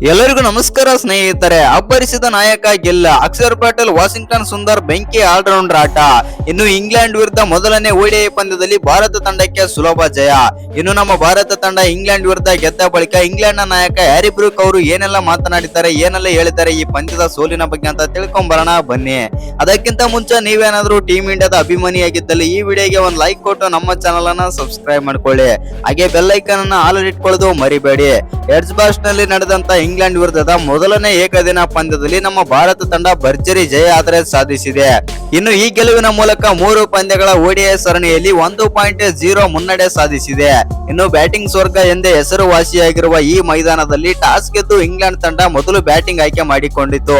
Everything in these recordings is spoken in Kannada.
ಎಲ್ಲರಿಗೂ ನಮಸ್ಕಾರ ಸ್ನೇಹಿತರೆ. ಅಬ್ಬರಿಸಿದ ನಾಯಕ ಗೆಲ್ಲ ಅಕ್ಷರ್ ಪಟೇಲ್ ವಾಷಿಂಗ್ಟನ್ ಸುಂದರ್ ಬೆಂಕಿ ಆಲ್ರೌಂಡರ್ ಆಟ. ಇನ್ನು ಇಂಗ್ಲೆಂಡ್ ವಿರುದ್ಧ ಮೊದಲನೇ ಓಡಿಐ ಪಂದ್ಯದಲ್ಲಿ ಭಾರತ ತಂಡಕ್ಕೆ ಸುಲಭ ಜಯ. ಇನ್ನು ನಮ್ಮ ಭಾರತ ತಂಡ ಇಂಗ್ಲೆಂಡ್ ವಿರುದ್ಧ ಗೆದ್ದ ಬಳಿಕ ಇಂಗ್ಲೆಂಡ್ ನ ನಾಯಕ ಹ್ಯಾರಿ ಬ್ರೂಕ್ ಅವರು ಏನೆಲ್ಲ ಮಾತನಾಡಿದ್ದಾರೆ, ಏನೆಲ್ಲ ಹೇಳಿದ್ದಾರೆ ಈ ಪಂದ್ಯದ ಸೋಲಿನ ಬಗ್ಗೆ ಅಂತ ತಿಳ್ಕೊಂಬರೋಣ ಬನ್ನಿ. ಅದಕ್ಕಿಂತ ಮುಂಚೆ ನೀವೇನಾದ್ರೂ ಟೀಮ್ ಇಂಡಿಯಾದ ಅಭಿಮಾನಿಯಾಗಿದ್ದಲ್ಲಿ ಈ ವಿಡಿಯೋಗೆ ಒಂದು ಲೈಕ್ ಕೊಟ್ಟು ನಮ್ಮ ಚಾನಲ್ ಅನ್ನ ಸಬ್ಸ್ಕ್ರೈಬ್ ಮಾಡ್ಕೊಳ್ಳಿ. ಹಾಗೆ ಬೆಲ್ ಐಕಾನ್ ಅನ್ನ ಆಲ್ ಇಟ್ಕೊಳ್ಳೋದು ಮರಿಬೇಡಿ. ಎಡ್ಜ್ಬಾಸ್ಟ್ ನಲ್ಲಿ ನಡೆದಂತ ಇಂಗ್ಲೆಂಡ್ ವಿರುದ್ಧದ ಮೊದಲನೇ ಏಕದಿನ ಪಂದ್ಯದಲ್ಲಿ ನಮ್ಮ ಭಾರತ ತಂಡ ಭರ್ಜರಿ ಜಯ ಆದರೆ ಸಾಧಿಸಿದೆ. ಇನ್ನು ಈ ಗೆಲುವಿನ ಮೂಲಕ 3 ಪಂದ್ಯಗಳ ಓಡಿಐ ಸರಣಿಯಲ್ಲಿ 1.0 ಮುನ್ನಡೆ ಸಾಧಿಸಿದೆ. ಇನ್ನು ಬ್ಯಾಟಿಂಗ್ ಸ್ವರ್ಗ ಎಂದೇ ಹೆಸರುವಾಸಿಯಾಗಿರುವ ಈ ಮೈದಾನದಲ್ಲಿ ಟಾಸ್ ಗೆದ್ದು ಇಂಗ್ಲೆಂಡ್ ತಂಡ ಮೊದಲು ಬ್ಯಾಟಿಂಗ್ ಆಯ್ಕೆ ಮಾಡಿಕೊಂಡಿತು.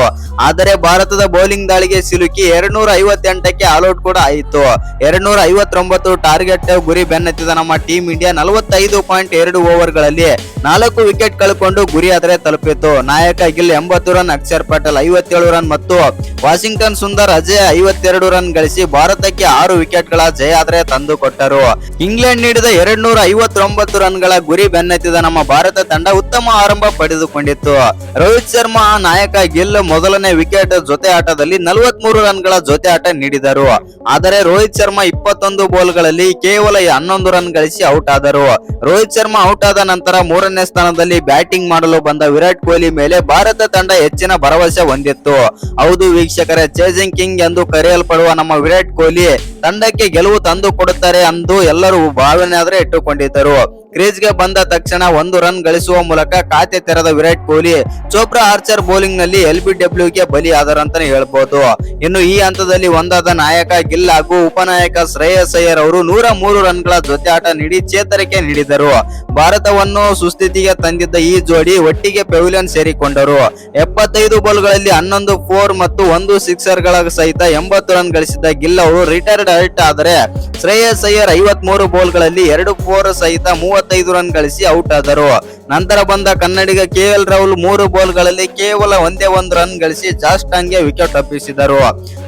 ಆದರೆ ಭಾರತದ ಬೌಲಿಂಗ್ ದಾಳಿಗೆ ಸಿಲುಕಿ 258ಕ್ಕೆ ಆಲ್ಔಟ್ ಕೂಡ ಆಯಿತು. 259 ಟಾರ್ಗೆಟ್ ಗುರಿ ಬೆನ್ನತ್ತಿದ ನಮ್ಮ ಟೀಮ್ ಇಂಡಿಯಾ 45.2 ಓವರ್ಗಳಲ್ಲಿ 4 ವಿಕೆಟ್ ಕಳ್ಕೊಂಡು ಗುರಿ ಆದರೆ ತಲುಪಿತು. ನಾಯಕ ಗಿಲ್ 80 ರನ್, ಅಕ್ಷರ್ ಪಟೇಲ್ 57 ರನ್ ಮತ್ತು ವಾಷಿಂಗ್ಟನ್ ಸುಂದರ್ ಅಜಯ್ 52 ರನ್ ಗಳಿಸಿ ಭಾರತಕ್ಕೆ 6 ವಿಕೆಟ್ ಗಳ ಜಯ ಆದರೆ ತಂದುಕೊಟ್ಟರು. ಇಂಗ್ಲೆಂಡ್ ನೀಡಿದ 259 ರನ್ಗಳ ಗುರಿ ಬೆನ್ನತ್ತಿದ ನಮ್ಮ ಭಾರತ ತಂಡ ಉತ್ತಮ ಆರಂಭ ಪಡೆದುಕೊಂಡಿತ್ತು. ರೋಹಿತ್ ಶರ್ಮಾ ನಾಯಕ ಗಿಲ್ ಮೊದಲನೇ ವಿಕೆಟ್ ಜೊತೆ ಆಟದಲ್ಲಿ 43 ರನ್ಗಳ ಜೊತೆ ಆಟ ನೀಡಿದರು. ಆದರೆ ರೋಹಿತ್ ಶರ್ಮಾ 21 ಬಾಲ್ಗಳಲ್ಲಿ ಕೇವಲ 11 ರನ್ ಗಳಿಸಿ ಔಟ್ ಆದರು. ರೋಹಿತ್ ಶರ್ಮಾ ಔಟ್ ಆದ ನಂತರ 3ನೇ ಸ್ಥಾನದಲ್ಲಿ ಬ್ಯಾಟಿಂಗ್ ಮಾಡಲು ಬಂದ ವಿರಾಟ್ ಕೊಹ್ಲಿ ಮೇಲೆ ಭಾರತ ತಂಡ ಹೆಚ್ಚಿನ ಭರವಸೆ ಹೊಂದಿತ್ತು. ಹೌದು ವೀಕ್ಷಕರೇ, ಚೇಸಿಂಗ್ ಕಿಂಗ್ ಎಂದು ಕರೆಯಲ್ಪಡುವ ನಮ್ಮ ವಿರಾಟ್ ಕೊಹ್ಲಿ ತಂಡಕ್ಕೆ ಗೆಲುವು ತಂದು ಕೊಡುತ್ತಾರೆ ಎಂದು ಎಲ್ಲರೂ ಭಾವನೆ ಆದ್ರೆ ಇಟ್ಟುಕೊಂಡಿದ್ದರು. ಕ್ರೀಸ್ಗೆ ಬಂದ ತಕ್ಷಣ 1 ರನ್ ಗಳಿಸುವ ಮೂಲಕ ಖಾತೆ ತೆರೆದ ವಿರಾಟ್ ಕೊಹ್ಲಿ ಚೋಪ್ರಾ ಆರ್ಚರ್ ಬೌಲಿಂಗ್ ನಲ್ಲಿ LBWಗೆ ಬಲಿಯಾದರು ಅಂತಾನೆ ಹೇಳ್ಬೋದು. ಇನ್ನು ಈ ಹಂತದಲ್ಲಿ ಒಂದಾದ ನಾಯಕ ಗಿಲ್ ಹಾಗೂ ಉಪನಾಯಕ ಶ್ರೇಯಸ್ ಅಯ್ಯರ್ ಅವರು 103 ರನ್ಗಳ ಜೊತೆ ಆಟ ನೀಡಿ ಚೇತರಿಕೆ ನೀಡಿದರು. ಭಾರತವನ್ನು ಸುಸ್ಥಿತಿಗೆ ತಂದಿದ್ದ ಈ ಜೋಡಿ ಒಟ್ಟಿಗೆ ಪೆವಿಲಿಯನ್ ಸೇರಿಕೊಂಡರು. 75 ಬಾಲ್ಗಳಲ್ಲಿ 11 4 ಮತ್ತು 1 ಸಿಕ್ಸರ್ ಗಳ ಸಹಿತ 80 ರನ್ ಗಳಿಸಿದ್ದ ಗಿಲ್ ಅವರು ರಿಟೈರ್ಡ್ ಹರ್ಟ್. ಆದರೆ ಶ್ರೇಯಸ್ ಅಯ್ಯರ್ 53 ಬಾಲ್ಗಳಲ್ಲಿ 2 4 ಸಹಿತ 35 ರನ್ ಗಳಿಸಿ ಔಟ್ ಆದರು. ನಂತರ ಬಂದ ಕನ್ನಡಿಗ KL ರಾಹುಲ್ 3 ಬಾಲ್ಗಳಲ್ಲಿ ಕೇವಲ 1 ರನ್ ಗಳಿಸಿ ಜಾಸ್ಟಾನ್ಗೆ ವಿಕೆಟ್ ತಪ್ಪಿಸಿದರು.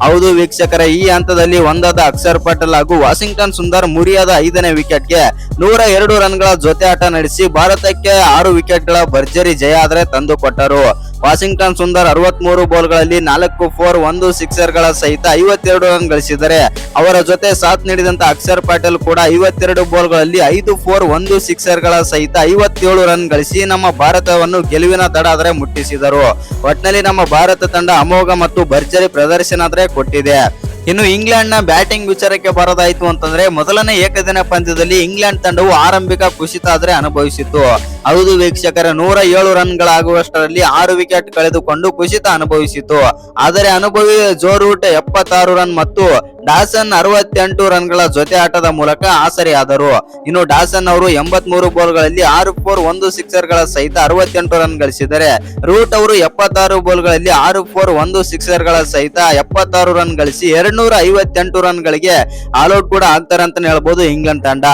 ಹೌದು ವೀಕ್ಷಕರೇ, ಈ ಹಂತದಲ್ಲಿ ಒಂದಾದ ಅಕ್ಷರ್ ಪಟೇಲ್ ಹಾಗೂ ವಾಷಿಂಗ್ಟನ್ ಸುಂದರ್ ಮುರಿಯಾದ 5ನೇ ವಿಕೆಟ್ಗೆ 102 ರನ್ಗಳ ಜೊತೆ ಆಟ ನಡೆಸಿ ಭಾರತಕ್ಕೆ 6 ವಿಕೆಟ್ ಗಳ ಭರ್ಜರಿ ಜಯ ಆದರೆ ತಂದುಕೊಟ್ಟರು. ವಾಷಿಂಗ್ಟನ್ ಸುಂದರ್ 63 ಬಾಲ್ಗಳಲ್ಲಿ 4 4 1 ಸಿಕ್ಸರ್ ಗಳ ಸಹಿತ 52 ರನ್ ಗಳಿಸಿದರೆ ಅವರ ಜೊತೆ ಸಾಥ್ ನೀಡಿದಂತ ಅಕ್ಷರ್ ಪಟೇಲ್ ಕೂಡ 52 ಬಾಲ್ಗಳಲ್ಲಿ 5 4 1 ಸಿಕ್ಸರ್ ಗಳ ಸಹಿತ 57 ರನ್ ಗಳಿಸಿ ನಮ್ಮ ಭಾರತವನ್ನು ಗೆಲುವಿನ ದಡ ಆದರೆ ಮುಟ್ಟಿಸಿದರು. ಒಟ್ನಲ್ಲಿ ನಮ್ಮ ಭಾರತ ತಂಡ ಅಮೋಘ ಮತ್ತು ಭರ್ಜರಿ ಪ್ರದರ್ಶನ ಆದರೆ ಕೊಟ್ಟಿದೆ. ಇನ್ನು ಇಂಗ್ಲೆಂಡ್ ನ ಬ್ಯಾಟಿಂಗ್ ವಿಚಾರಕ್ಕೆ ಬರೋದಾಯ್ತು ಅಂತಂದ್ರೆ ಮೊದಲನೇ ಏಕದಿನ ಪಂದ್ಯದಲ್ಲಿ ಇಂಗ್ಲೆಂಡ್ ತಂಡವು ಆರಂಭಿಕ ಕುಸಿತ ಆದ್ರೆ ಅನುಭವಿಸಿತು. ಹೌದು ವೀಕ್ಷಕರೇ, 107 ರನ್ಗಳಾಗುವಷ್ಟರಲ್ಲಿ 6 ವಿಕೆಟ್ ಕಳೆದುಕೊಂಡು ಕುಸಿತ ಅನುಭವಿಸಿತು. ಆದರೆ ಅನುಭವಿ ಜೋ ರೂಟ್ 76 ರನ್ ಮತ್ತು ಡಾಸನ್ 68 ರನ್ಗಳ ಜೊತೆ ಆಟದ ಮೂಲಕ ಆಸರೆಯಾದರು. ಇನ್ನು ಡಾಸನ್ ಅವರು 83 ಬಾಲ್ಗಳಲ್ಲಿ 6 4 1 ಸಿಕ್ಸರ್ ಗಳ ಸಹಿತ 68 ರನ್ ಗಳಿಸಿದರೆ ರೂಟ್ ಅವರು 76 ಬಾಲ್ಗಳಲ್ಲಿ 6 4 1 ಸಿಕ್ಸರ್ ಗಳ ಸಹಿತ 76 ರನ್ ಗಳಿಸಿ 258 ರನ್ ಗಳಿಗೆ ಆಲ್ಔಟ್ ಕೂಡ ಆಗ್ತಾರೆ ಅಂತ ಹೇಳ್ಬೋದು ಇಂಗ್ಲೆಂಡ್ ತಂಡ.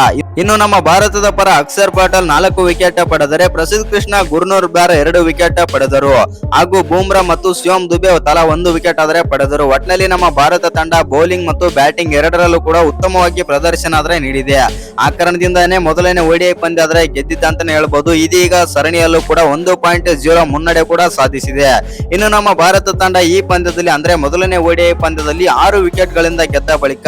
ಇನ್ನು ನಮ್ಮ ಭಾರತದ ಪರ ಅಕ್ಷರ್ ಪಟೇಲ್ 4 ವಿಕೆಟ್ ಪಡೆದರೆ ಪ್ರಸಿದ್ಧ ಕೃಷ್ಣ ಗುರ್ನೂರ್ ಬ್ಯಾರ್ 2 ವಿಕೆಟ್ ಪಡೆದರು. ಹಾಗೂ ಬೂಮ್ರಾ ಮತ್ತು ಶಿವಮ್ ದುಬೆ ತಲಾ 1 ವಿಕೆಟ್ ಆದರೆ ಪಡೆದರು. ಒಟ್ನಲ್ಲಿ ನಮ್ಮ ಭಾರತ ತಂಡ ಬೌಲಿಂಗ್ ಮತ್ತು ಬ್ಯಾಟಿಂಗ್ ಎರಡರಲ್ಲೂ ಕೂಡ ಉತ್ತಮವಾಗಿ ಪ್ರದರ್ಶನ ಆದ್ರೆ ನೀಡಿದೆ. ಆ ಕಾರಣದಿಂದಾನೇ ಮೊದಲನೇ ಓಡಿಐ ಪಂದ್ಯ ಆದ್ರೆ ಗೆದ್ದಿದ್ದ ಅಂತಾನೆ ಹೇಳ್ಬೋದು. ಇದೀಗ ಸರಣಿಯಲ್ಲೂ ಕೂಡ 1.0 ಮುನ್ನಡೆ ಕೂಡ ಸಾಧಿಸಿದೆ. ಇನ್ನು ನಮ್ಮ ಭಾರತ ತಂಡ ಈ ಪಂದ್ಯದಲ್ಲಿ ಅಂದ್ರೆ ಮೊದಲನೇ ಓಡಿಐ ಪಂದ್ಯದಲ್ಲಿ 6 ವಿಕೆಟ್ ಗಳಿಂದ ಗೆದ್ದ ಬಳಿಕ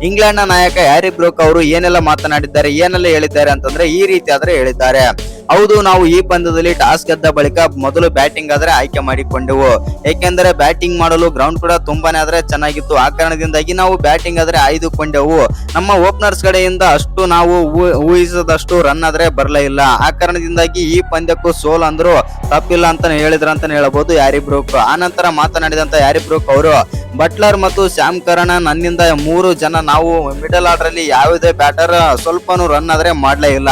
ಇಂಗ್ಲೆಂಡ್ ನ ನಾಯಕ ಹ್ಯಾರಿ ಬ್ರೂಕ್ ಅವರು ಏನೆಲ್ಲ ಮಾತನಾಡಿದ್ದಾರೆ, ಏನೆಲ್ಲ ಹೇಳಿದ್ದಾರೆ ಅಂತಂದ್ರೆ ಈ ರೀತಿ ಆದ್ರೆ ಹೇಳಿದ್ದಾರೆ. ಹೌದು, ನಾವು ಈ ಪಂದ್ಯದಲ್ಲಿ ಟಾಸ್ ಗೆದ್ದ ಬಳಿಕ ಮೊದಲು ಬ್ಯಾಟಿಂಗ್ ಆದ್ರೆ ಆಯ್ಕೆ ಮಾಡಿಕೊಂಡೆವು. ಏಕೆಂದರೆ ಬ್ಯಾಟಿಂಗ್ ಮಾಡಲು ಗ್ರೌಂಡ್ ಕೂಡ ತುಂಬಾನೇ ಆದ್ರೆ ಚೆನ್ನಾಗಿತ್ತು. ಆ ಕಾರಣದಿಂದಾಗಿ ನಾವು ಬ್ಯಾಟಿಂಗ್ ಆದ್ರೆ ಆಯ್ದುಕೊಂಡೆವು. ನಮ್ಮ ಓಪನರ್ಸ್ ಕಡೆಯಿಂದ ಅಷ್ಟು ನಾವು ಊಹಿಸದಷ್ಟು ರನ್ ಆದ್ರೆ ಬರಲೇ ಇಲ್ಲ. ಆ ಕಾರಣದಿಂದಾಗಿ ಈ ಪಂದ್ಯಕ್ಕೂ ಸೋಲ್ ಅಂದ್ರು ತಪ್ಪಿಲ್ಲ ಅಂತ ಹೇಳಿದ್ರ ಅಂತಾನೆ ಹೇಳಬಹುದು ಹ್ಯಾರಿ ಬ್ರೂಕ್. ಆ ನಂತರ ಮಾತನಾಡಿದಂತ ಹ್ಯಾರಿ ಬ್ರೂಕ್ ಅವರು ಬಟ್ಲರ್ ಮತ್ತು ಸ್ಯಾಮ್ ಕರ್ನ್ ನನ್ನಿಂದ 3 ಜನ ನಾವು ಮಿಡಲ್ ಆರ್ಡರ್ ಅಲ್ಲಿ ಯಾವುದೇ ಬ್ಯಾಟರ್ ಸ್ವಲ್ಪನೂ ರನ್ ಆದ್ರೆ ಮಾಡ್ಲೇ ಇಲ್ಲ.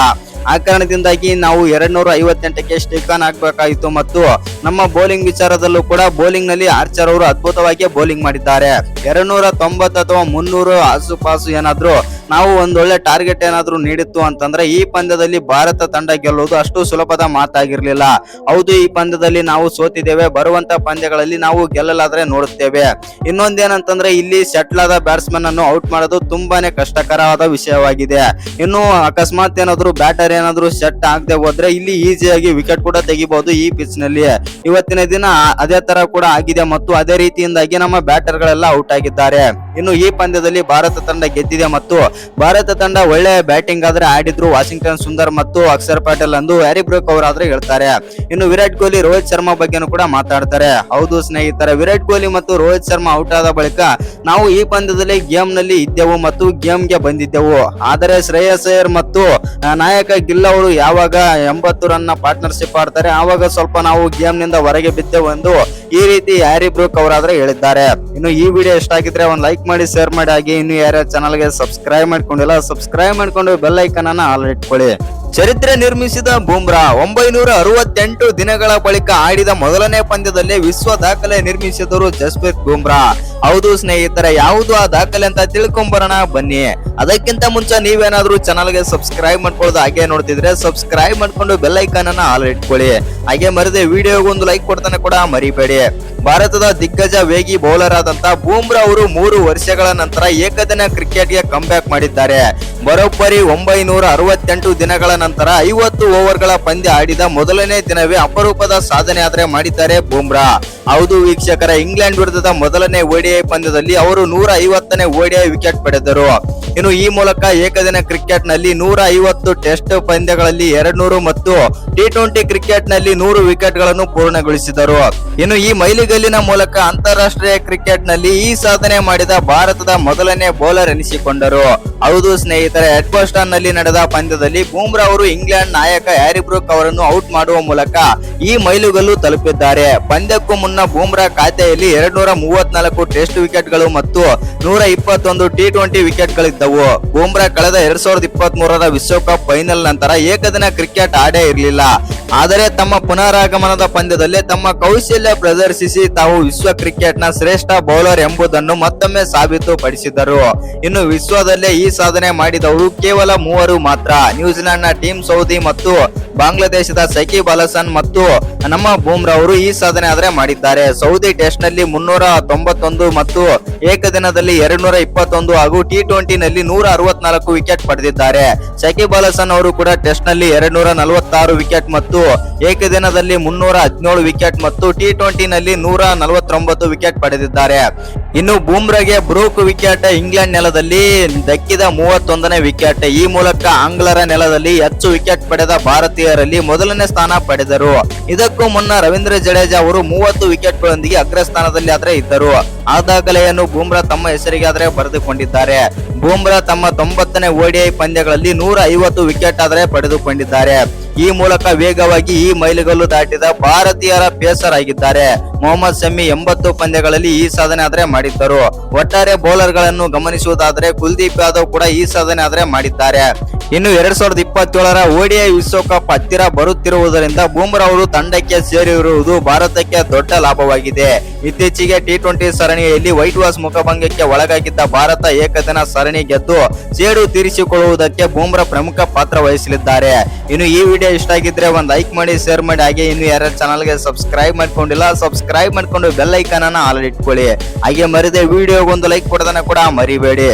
ಆ ಕಾರಣದಿಂದಾಗಿ ನಾವು 258ಕ್ಕೆ ಸ್ಟಿಕ್ ಆನ್ ಆಗ್ಬೇಕಾಯಿತು. ಮತ್ತು ನಮ್ಮ ಬೌಲಿಂಗ್ ವಿಚಾರದಲ್ಲೂ ಕೂಡ ಬೌಲಿಂಗ್ ನಲ್ಲಿ ಆರ್ಚರ್ ಅವರು ಅದ್ಭುತವಾಗಿ ಬೌಲಿಂಗ್ ಮಾಡಿದ್ದಾರೆ. 290 ಅಥವಾ 300 ಆಸುಪಾಸು ಏನಾದ್ರು ನಾವು ಒಂದೊಳ್ಳೆ ಟಾರ್ಗೆಟ್ ಏನಾದ್ರು ನೀಡಿತ್ತು ಅಂತಂದ್ರೆ ಈ ಪಂದ್ಯದಲ್ಲಿ ಭಾರತ ತಂಡ ಗೆಲ್ಲುವುದು ಅಷ್ಟು ಸುಲಭದ ಮಾತಾಗಿರ್ಲಿಲ್ಲ. ಹೌದು, ಈ ಪಂದ್ಯದಲ್ಲಿ ನಾವು ಸೋತಿದ್ದೇವೆ. ಬರುವಂತ ಪಂದ್ಯಗಳಲ್ಲಿ ನಾವು ಗೆಲ್ಲಲಾದ್ರೆ ನೋಡುತ್ತೇವೆ. ಇನ್ನೊಂದೇನಂತಂದ್ರೆ ಇಲ್ಲಿ ಸೆಟ್ಲ್ ಆದ ಬ್ಯಾಟ್ಸ್ಮನ್ ಅನ್ನು ಔಟ್ ಮಾಡೋದು ತುಂಬಾನೇ ಕಷ್ಟಕರವಾದ ವಿಷಯವಾಗಿದೆ. ಇನ್ನು ಅಕಸ್ಮಾತ್ ಏನಾದ್ರು ಬ್ಯಾಟರ್ ಏನಾದ್ರು ಸೆಟ್ ಆಗದೆ ಹೋದ್ರೆ ಇಲ್ಲಿ ಈಸಿಯಾಗಿ ವಿಕೆಟ್ ಕೂಡ ತೆಗಿಬಹುದು ಈ ಪಿಚ್ ನಲ್ಲಿ. ಇವತ್ತಿನ ದಿನ ಅದೇ ತರ ಕೂಡ ಆಗಿದೆ ಮತ್ತು ಅದೇ ರೀತಿಯಿಂದಾಗಿ ನಮ್ಮ ಬ್ಯಾಟರ್ ಗಳೆಲ್ಲ ಔಟ್ ಆಗಿದ್ದಾರೆ. ಇನ್ನು ಈ ಪಂದ್ಯದಲ್ಲಿ ಭಾರತ ತಂಡ ಗೆದ್ದಿದೆ ಮತ್ತು ಭಾರತ ತಂಡ ಒಳ್ಳೆ ಬ್ಯಾಟಿಂಗ್ ಆದ್ರೆ ಆಡಿದ್ರು ವಾಷಿಂಗ್ಟನ್ ಸುಂದರ್ ಮತ್ತು ಅಕ್ಷರ್ ಪಟೇಲ್ ಎಂದು ಹ್ಯಾರಿ ಬ್ರೂಕ್ ಅವರಾದ್ರೆ ಹೇಳ್ತಾರೆ. ಇನ್ನು ವಿರಾಟ್ ಕೊಹ್ಲಿ ರೋಹಿತ್ ಶರ್ಮಾ ಬಗ್ಗೆನೂ ಕೂಡ ಮಾತಾಡ್ತಾರೆ. ಹೌದು ಸ್ನೇಹಿತರೆ, ವಿರಾಟ್ ಕೊಹ್ಲಿ ಮತ್ತು ರೋಹಿತ್ ಶರ್ಮಾ ಔಟ್ ಆದ ಬಳಿಕ ನಾವು ಈ ಪಂದ್ಯದಲ್ಲಿ ಗೇಮ್ ನಲ್ಲಿ ಇದ್ದೆವು ಮತ್ತು ಗೇಮ್ ಗೆ ಬಂದಿದ್ದೆವು. ಆದರೆ ಶ್ರೇಯಸ್ ಅಯ್ಯರ್ ಮತ್ತು ನಾಯಕ ಗಿಲ್ ಅವರು ಯಾವಾಗ 80 ರನ್ ಪಾರ್ಟ್ನರ್ಶಿಪ್ ಆಡ್ತಾರೆ ಆವಾಗ ಸ್ವಲ್ಪ ನಾವು ಗೇಮ್ ನಿಂದ ಹೊರಗೆ ಬಿದ್ದೆವು ಎಂದು ಈ ರೀತಿ ಹ್ಯಾರಿ ಬ್ರೂಕ್ ಅವರಾದ್ರೆ ಹೇಳಿದ್ದಾರೆ. ಇನ್ನು ಈ ವಿಡಿಯೋ ಇಷ್ಟ ಆಗಿದ್ರೆ ಒಂದು ಲೈಕ್ ಮಾಡಿ, ಶೇರ್ ಮಾಡಿ, ಹಾಗೆ ಇನ್ನು ಯಾರ ಚಾನಲ್ ಗೆ ಸಬ್ಸ್ಕ್ರೈಬ್ ಮಾಡ್ಕೊಂಡಿಲ್ಲ ಸಬ್ಸ್ಕ್ರೈಬ್ ಮಾಡ್ಕೊಂಡು ಬೆಲ್ ಐಕನ್ ಅನ್ನ ಆಲ್ ಇಟ್ಕೊಳ್ಳಿ. ಚರಿತ್ರೆ ನಿರ್ಮಿಸಿದ ಬೂಮ್ರಾ 968 ದಿನಗಳ ಬಳಿಕ ಆಡಿದ ಮೊದಲನೇ ಪಂದ್ಯದಲ್ಲಿ ವಿಶ್ವ ದಾಖಲೆ ನಿರ್ಮಿಸಿದರು ಜಸ್ಪ್ರೀತ್ ಬೂಮ್ರಾ. ಹೌದು ಸ್ನೇಹಿತರೆ, ಯಾವುದು ಆ ದಾಖಲೆ ಅಂತ ತಿಳ್ಕೊಂಬರೋಣ ಬನ್ನಿ. ಅದಕ್ಕಿಂತ ಮುಂಚೆ ನೀವೇನಾದ್ರೂ ಚಾನಲ್ ಗೆ ಸಬ್ಸ್ಕ್ರೈಬ್ ಮಾಡ್ಕೊಳ್ಳೋದು ಹಾಗೆ ನೋಡ್ತಿದ್ರೆ ಸಬ್ಸ್ಕ್ರೈಬ್ ಮಾಡ್ಕೊಂಡು ಬೆಲ್ ಐಕಾನ್ ಅನ್ನ ಆಲ್ ಇಟ್ಕೊಳ್ಳಿ. ಹಾಗೆ ಮರದೆ ವಿಡಿಯೋಗೆ ಒಂದು ಲೈಕ್ ಕೊಡ್ತಾನೆ ಕೂಡ ಮರಿಬೇಡಿ. ಭಾರತದ ದಿಗ್ಗಜ ವೇಗಿ ಬೌಲರ್ ಆದಂತ ಬೂಮ್ರಾ ಅವರು 3 ವರ್ಷಗಳ ನಂತರ ಏಕದಿನ ಕ್ರಿಕೆಟ್ಗೆ ಕಂಬ್ಯಾಕ್ ಮಾಡಿದ್ದಾರೆ. ಬರೋಬ್ಬರಿ 968 ದಿನಗಳ ನಂತರ 50 ಓವರ್ಗಳ ಪಂದ್ಯ ಆಡಿದ ಮೊದಲನೇ ದಿನವೇ ಅಪರೂಪದ ಸಾಧನೆ ಆದ್ರೆ ಮಾಡಿದ್ದಾರೆ ಬೂಮ್ರಾ. ಹೌದು ವೀಕ್ಷಕರ, ಇಂಗ್ಲೆಂಡ್ ವಿರುದ್ಧದ ಮೊದಲನೇ ODI ಪಂದ್ಯದಲ್ಲಿ ಅವರು 150ನೇ ODI ವಿಕೆಟ್ ಪಡೆದರು. ಇನ್ನು ಈ ಮೂಲಕ ಏಕದಿನ ಕ್ರಿಕೆಟ್ ನಲ್ಲಿ 150, ಟೆಸ್ಟ್ ಪಂದ್ಯಗಳಲ್ಲಿ 200 ಮತ್ತು T20 ಕ್ರಿಕೆಟ್ ನಲ್ಲಿ 100 ವಿಕೆಟ್ ಗಳನ್ನು ಪೂರ್ಣಗೊಳಿಸಿದರು. ಇನ್ನು ಈ ಮೈಲಿಗಲ್ಲಿನ ಮೂಲಕ ಅಂತಾರಾಷ್ಟ್ರೀಯ ಕ್ರಿಕೆಟ್ ನಲ್ಲಿ ಈ ಸಾಧನೆ ಮಾಡಿದ ಭಾರತದ ಮೊದಲನೇ ಬೌಲರ್ ಎನಿಸಿಕೊಂಡರು. ಹೌದು ಸ್ನೇಹಿತರೆ, ಎಡ್ಬಸ್ಟನ್ ನಲ್ಲಿ ನಡೆದ ಪಂದ್ಯದಲ್ಲಿ ಬೂಮ್ರಾ ಅವರು ಇಂಗ್ಲೆಂಡ್ ನಾಯಕ ಹ್ಯಾರಿ ಬ್ರೂಕ್ ಅವರನ್ನು ಔಟ್ ಮಾಡುವ ಮೂಲಕ ಈ ಮೈಲುಗಲ್ಲು ತಲುಪಿದ್ದಾರೆ. ಪಂದ್ಯಕ್ಕೂ ಮುನ್ನ ಬೂಮ್ರಾ ಖಾತೆಯಲ್ಲಿ 234 ಟೆಸ್ಟ್ ವಿಕೆಟ್ ಗಳು ಮತ್ತು 121 T20 ವಿಕೆಟ್ ಗಳಿದ್ದವು. ಬೂಮ್ರಾ ಕಳೆದ 2023ರ ವಿಶ್ವಕಪ್ ಫೈನಲ್ ನಂತರ ಏಕದಿನ ಕ್ರಿಕೆಟ್ ಆಡೇ ಇರಲಿಲ್ಲ. ಆದರೆ ತಮ್ಮ ಪುನರಾಗಮನದ ಪಂದ್ಯದಲ್ಲಿ ತಮ್ಮ ಕೌಶಲ್ಯ ಪ್ರದರ್ಶಿಸಿ ತಾವು ವಿಶ್ವ ಕ್ರಿಕೆಟ್ ನ ಶ್ರೇಷ್ಠ ಬೌಲರ್ ಎಂಬುದನ್ನು ಮತ್ತೊಮ್ಮೆ ಸಾಬೀತುಪಡಿಸಿದರು. ಇನ್ನು ವಿಶ್ವದಲ್ಲೇ ಈ ಸಾಧನೆ ಮಾಡಿದವರು ಕೇವಲ 3 ಮಾತ್ರ. ನ್ಯೂಜಿಲೆಂಡ್ ನ ಟೀಮ್ ಸೌದಿ ಮತ್ತು ಬಾಂಗ್ಲಾದೇಶದ ಸಕೀಬ್ ಅಲ್ ಹಸನ್ ಮತ್ತು ನಮ್ಮ ಬೂಮ್ರಾ ಅವರು ಈ ಸಾಧನೆ ಆದ್ರೆ ಮಾಡಿದ್ದಾರೆ. ಸೌದಿ ಟೆಸ್ಟ್ ನಲ್ಲಿ 391 ಮತ್ತು ಏಕದಿನದಲ್ಲಿ 221 ಹಾಗೂ T20 ನಲ್ಲಿ 164 ವಿಕೆಟ್ ಪಡೆದಿದ್ದಾರೆ. ಸಕೀಬ್ ಅಲ್ ಹಸನ್ ಅವರು ಕೂಡ ಟೆಸ್ಟ್ ನಲ್ಲಿ 246 ವಿಕೆಟ್ ಮತ್ತು ಏಕದಿನದಲ್ಲಿ 317 ವಿಕೆಟ್ ಮತ್ತು T20 ನಲ್ಲಿ 149 ವಿಕೆಟ್ ಪಡೆದಿದ್ದಾರೆ. ಇನ್ನು ಬೂಮ್ರಾಗೆ ಬ್ರೂಕ್ ವಿಕೆಟ್ ಇಂಗ್ಲೆಂಡ್ ನೆಲದಲ್ಲಿ ದಕ್ಕಿದ 31ನೇ ವಿಕೆಟ್. ಈ ಮೂಲಕ ಆಂಗ್ಲರ ನೆಲದಲ್ಲಿ ಹೆಚ್ಚು ವಿಕೆಟ್ ಪಡೆದ ಭಾರತೀಯರಲ್ಲಿ ಮೊದಲನೇ ಸ್ಥಾನ ಪಡೆದರು. ಇದಕ್ಕೂ ಮುನ್ನ ರವೀಂದ್ರ ಜಡೇಜಾ ಅವರು 30 ವಿಕೆಟ್ ಗಳೊಂದಿಗೆ ಅಗ್ರಸ್ಥಾನದಲ್ಲಿ ಆದ್ರೆ ಇದ್ದರು. ಆ ದಾಖಲೆಯನ್ನು ಬೂಮ್ರಾ ತಮ್ಮ ಹೆಸರಿಗೆ ಆದ್ರೆ ಬರೆದುಕೊಂಡಿದ್ದಾರೆ. ಬೂಮ್ರಾ ತಮ್ಮ 90ನೇ ODI ಪಂದ್ಯಗಳಲ್ಲಿ 150 ವಿಕೆಟ್ ಆದ್ರೆ ಪಡೆದುಕೊಂಡಿದ್ದಾರೆ. ಈ ಮೂಲಕ ವೇಗವಾಗಿ ಈ ಮೈಲಿಗಲ್ಲು ದಾಟಿದ ಭಾರತೀಯರ ಪೇಸರ್ ಆಗಿದ್ದಾರೆ. ಮೊಹಮ್ಮದ್ ಶಮಿ 80 ಪಂದ್ಯಗಳಲ್ಲಿ ಈ ಸಾಧನೆ ಆದ್ರೆ ಮಾಡಿದ್ದರು. ಒಟ್ಟಾರೆ ಬೌಲರ್ ಗಳನ್ನು ಗಮನಿಸುವುದಾದ್ರೆ ಕುಲ್ದೀಪ್ ಯಾದವ್ ಕೂಡ ಈ ಸಾಧನೆ ಆದ್ರೆ ಮಾಡಿದ್ದಾರೆ. ಇನ್ನು 2027ರ ODI ವಿಶ್ವಕಪ್ ಹತ್ತಿರ ಬರುತ್ತಿರುವುದರಿಂದ ಬೂಮ್ರಾ ಅವರು ತಂಡಕ್ಕೆ ಸೇರಿರುವುದು ಭಾರತಕ್ಕೆ ದೊಡ್ಡ ಲಾಭವಾಗಿದೆ. ಇತ್ತೀಚೆಗೆ T20 ಸರಣಿಯಲ್ಲಿ ವೈಟ್ ವಾಶ್ ಮುಖಭಂಗಕ್ಕೆ ಒಳಗಾಗಿದ್ದ ಭಾರತ ಏಕದಿನ ಸರಣಿ ಗೆದ್ದು ಸೇಡು ತೀರಿಸಿಕೊಳ್ಳುವುದಕ್ಕೆ ಬೂಮ್ರಾ ಪ್ರಮುಖ ಪಾತ್ರ ವಹಿಸಲಿದ್ದಾರೆ. ಇನ್ನು ಈ ವಿಡಿಯೋ ಇಷ್ಟ ಆಗಿದ್ರೆ ಒಂದು ಲೈಕ್ ಮಾಡಿ, ಶೇರ್ ಮಾಡಿ, ಹಾಗೆ ಇನ್ನು ಯಾರ ಚಾನಲ್ಗೆ ಸಬ್ಸ್ಕ್ರೈಬ್ ಮಾಡ್ಕೊಂಡಿಲ್ಲ ಸಬ್ಸ್ಕ್ರೈಬ್ ಮಾಡ್ಕೊಂಡು ಬೆಲ್ ಐಕಾನ್ ಅನ್ನ ಆಲ್ ಇಟ್ಕೊಳ್ಳಿ. ಹಾಗೆ ಮರಿದೆ ವಿಡಿಯೋಗೆ ಒಂದು ಲೈಕ್ ಕೊಡೋದನ್ನ ಕೂಡ ಮರಿಬೇಡಿ.